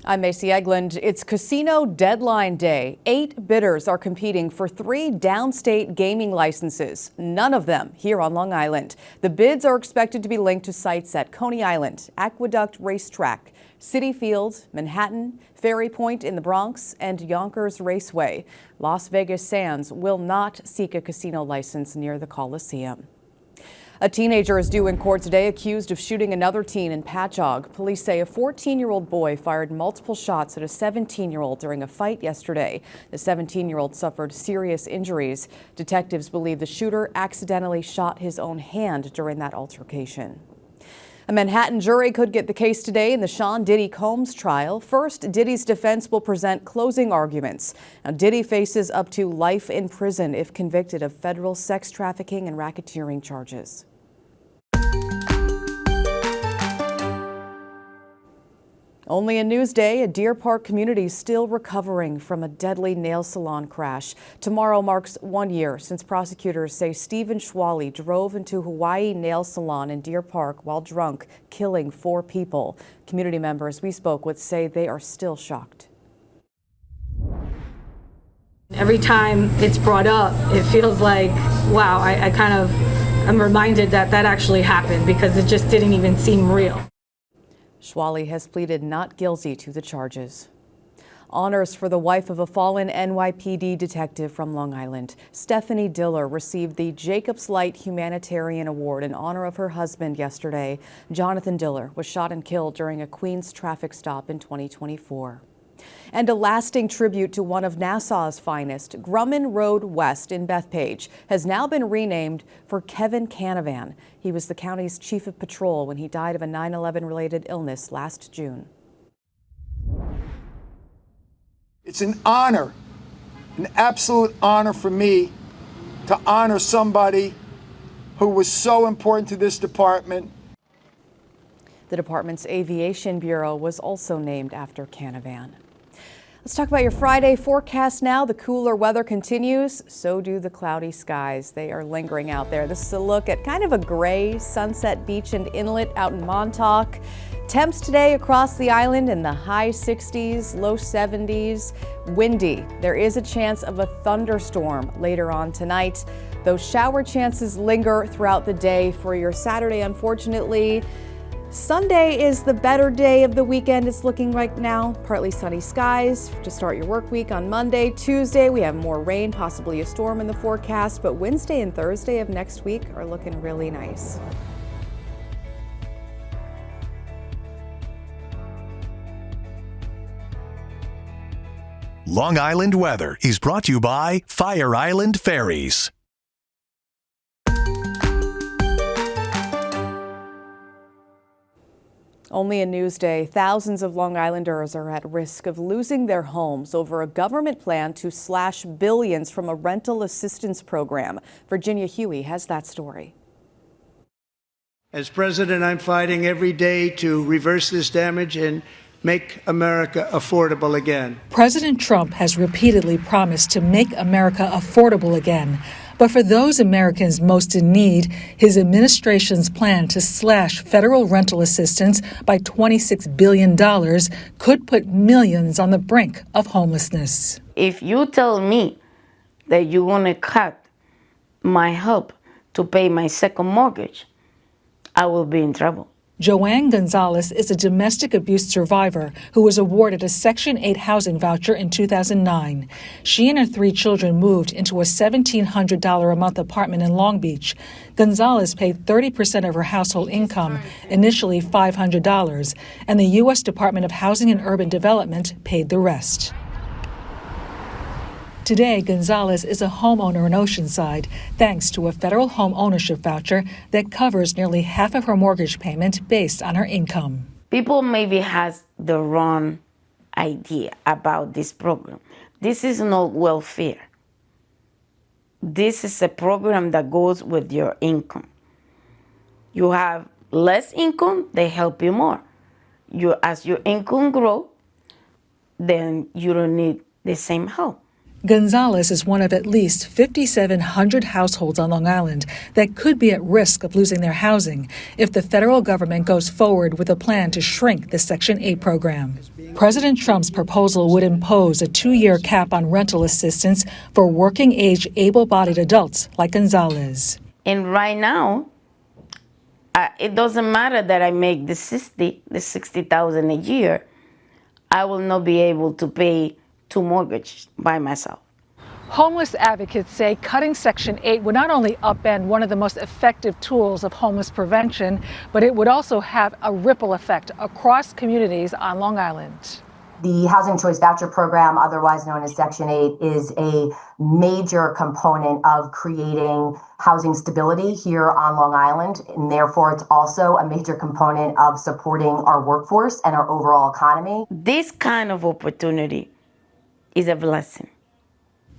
I'm Macy Egland. It's casino deadline day. 8 bidders are competing for 3 downstate gaming licenses, none of them here on Long Island. The bids are expected to be linked to sites at Coney Island, Aqueduct Racetrack, City Field, Manhattan, Ferry Point in the Bronx, and Yonkers Raceway. Las Vegas Sands will not seek a casino license near the Coliseum. A teenager is due in court today accused of shooting another teen in Patchogue. Police say a 14-year-old boy fired multiple shots at a 17-year-old during a fight yesterday. The 17-year-old suffered serious injuries. Detectives believe the shooter accidentally shot his own hand during that altercation. A Manhattan jury could get the case today in the Sean Diddy Combs trial. First, Diddy's defense will present closing arguments. Now, Diddy faces up to life in prison if convicted of federal sex trafficking and racketeering charges. Only in Newsday, a Deer Park community still recovering from a deadly nail salon crash. Tomorrow marks 1 year since prosecutors say Stephen Schwally drove into Hawaii Nail Salon in Deer Park while drunk, killing 4 people. Community members we spoke with say they are still shocked. Every time it's brought up, it feels like, wow, I'm reminded that actually happened because it just didn't even seem real. Schwally has pleaded not guilty to the charges. Honors for the wife of a fallen NYPD detective from Long Island. Stephanie Diller received the Jacobs Light Humanitarian Award in honor of her husband yesterday. Jonathan Diller was shot and killed during a Queens traffic stop in 2024. And a lasting tribute to one of Nassau's finest, Grumman Road West in Bethpage, has now been renamed for Kevin Canavan. He was the county's chief of patrol when he died of a 9/11 related illness last June. It's an honor, an absolute honor for me to honor somebody who was so important to this department. The department's Aviation Bureau was also named after Canavan. Let's talk about your Friday forecast now. The cooler weather continues. So do the cloudy skies. They are lingering out there. This is a look at kind of a gray Sunset Beach and Inlet out in Montauk. Temps today across the island in the high 60s, low 70s. Windy. There is a chance of a thunderstorm later on tonight. Those shower chances linger throughout the day for your Saturday, unfortunately. Sunday is the better day of the weekend. It's looking right now. Partly sunny skies to start your work week on Monday. Tuesday, we have more rain, possibly a storm in the forecast, but Wednesday and Thursday of next week are looking really nice. Long Island weather is brought to you by Fire Island Ferries. Only in Newsday, thousands of Long Islanders are at risk of losing their homes over a government plan to slash billions from a rental assistance program. Virginia Huey has that story. As president, I'm fighting every day to reverse this damage and make America affordable again. President Trump has repeatedly promised to make America affordable again. But for those Americans most in need, his administration's plan to slash federal rental assistance by $26 billion could put millions on the brink of homelessness. If you tell me that you're going to cut my help to pay my second mortgage, I will be in trouble. Joanne Gonzalez is a domestic abuse survivor who was awarded a Section 8 housing voucher in 2009. She and her 3 children moved into a $1,700 a month apartment in Long Beach. Gonzalez paid 30% of her household income, initially $500, and the U.S. Department of Housing and Urban Development paid the rest. Today, Gonzalez is a homeowner in Oceanside, thanks to a federal home ownership voucher that covers nearly half of her mortgage payment based on her income. People maybe has the wrong idea about this program. This is not welfare. This is a program that goes with your income. You have less income, they help you more. As your income grows, then you don't need the same help. Gonzalez is one of at least 5,700 households on Long Island that could be at risk of losing their housing if the federal government goes forward with a plan to shrink the Section 8 program. President Trump's proposal would impose a 2-year cap on rental assistance for working-age, able-bodied adults like Gonzalez. And right now, it doesn't matter that I make the $60,000 a year. I will not be able to pay 2 mortgages by myself. Homeless advocates say cutting Section 8 would not only upend one of the most effective tools of homeless prevention, but it would also have a ripple effect across communities on Long Island. The Housing Choice Voucher Program, otherwise known as Section 8, is a major component of creating housing stability here on Long Island, and therefore it's also a major component of supporting our workforce and our overall economy. This kind of opportunity is a blessing.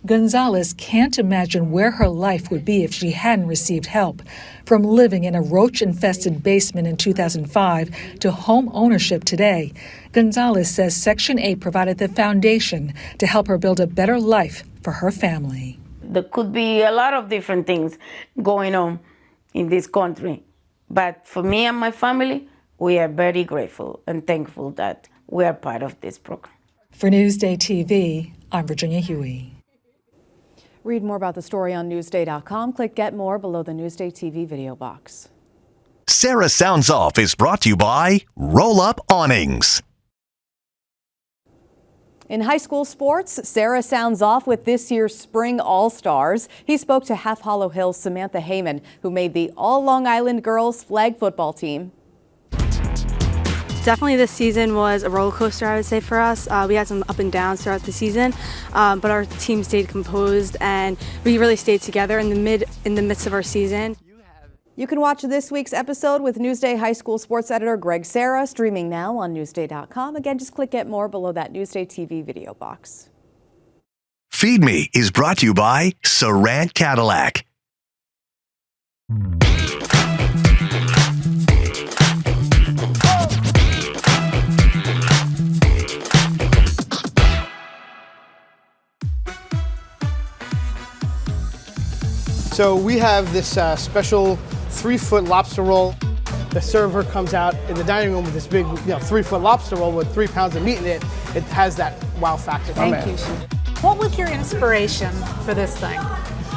Gonzalez can't imagine where her life would be if she hadn't received help. From living in a roach-infested basement in 2005 to home ownership today, Gonzalez says Section 8 provided the foundation to help her build a better life for her family. There could be a lot of different things going on in this country. But for me and my family, we are very grateful and thankful that we are part of this program. For Newsday TV, I'm Virginia Huey. Read more about the story on Newsday.com. Click Get More below the Newsday TV video box. Sarra Sounds Off is brought to you by Roll Up Awnings. In high school sports, Sarra sounds off with this year's Spring All-Stars. He spoke to Half Hollow Hill's Samantha Heyman, who made the All Long Island girls flag football team. Definitely this season was a roller coaster, I would say, for us. We had some up and downs throughout the season, but our team stayed composed and we really stayed together in the midst of our season. You can watch this week's episode with Newsday High School sports editor Greg Sarra, streaming now on Newsday.com. Again, just click Get More below that Newsday TV video box. Feed Me is brought to you by Sarra Cadillac. So we have this special 3-foot lobster roll. The server comes out in the dining room with this big 3-foot lobster roll with 3 pounds of meat in it. It has that wow factor. Thank you. What was your inspiration for this thing?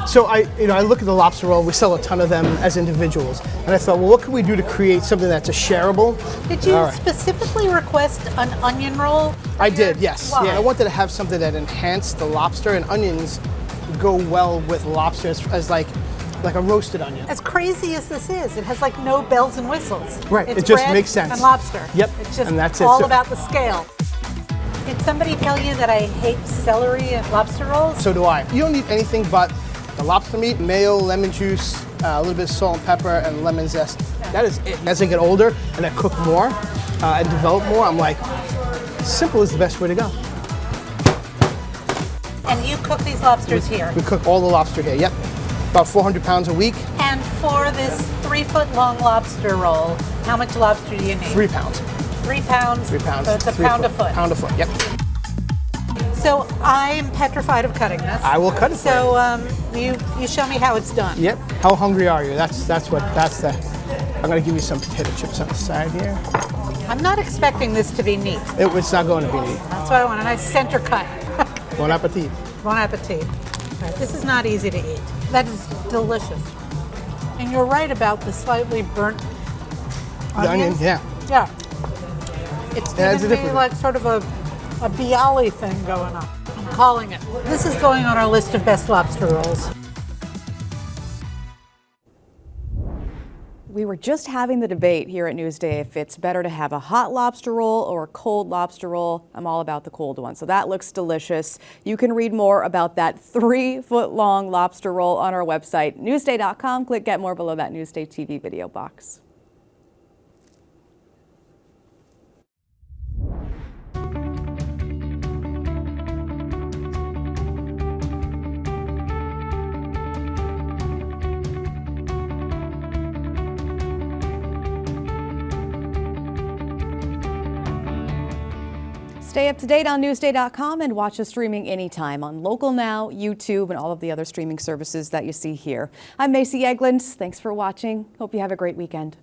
So I look at the lobster roll. We sell a ton of them as individuals, and I thought, well, what can we do to create something that's a shareable? Did you specifically request an onion roll? I did, yes. Why? Yeah, I wanted to have something that enhanced the lobster, and onions go well with lobster as like a roasted onion. As crazy as this is, it has like no bells and whistles. Right, It's it just bread makes sense. And lobster. Yep, It's just and that's it. all So- about the scale. Did somebody tell you that I hate celery and lobster rolls? So do I. You don't need anything but the lobster meat, mayo, lemon juice, a little bit of salt and pepper, and lemon zest. That is it. As I get older and I cook more and develop more, I'm like, simple is the best way to go. And you cook these lobsters here? We cook all the lobster here, yep. About 400 pounds a week. And for this 3-foot long lobster roll, how much lobster do you need? 3 pounds. 3 pounds? 3 pounds. So it's a pound a foot. Pound a foot, yep. So I am petrified of cutting this. I will cut it for you. So you show me how it's done. Yep. How hungry are you? That's the. I'm gonna give you some potato chips on the side here. I'm not expecting this to be neat. It's not going to be neat. That's what I want, a nice center cut. Bon appetit. Bon appetit. All right, this is not easy to eat. That is delicious. And you're right about the slightly burnt The onion, yeah. Yeah. It's Yeah, it's giving me different. like sort of a bialy thing going on. I'm calling it. This is going on our list of best lobster rolls. We were just having the debate here at Newsday if it's better to have a hot lobster roll or a cold lobster roll. I'm all about the cold one, so that looks delicious. You can read more about that 3-foot long lobster roll on our website, Newsday.com. Click Get More below that Newsday TV video box. Stay up to date on Newsday.com and watch us streaming anytime on Local Now, YouTube, and all of the other streaming services that you see here. I'm Macy Eglins. Thanks for watching. Hope you have a great weekend.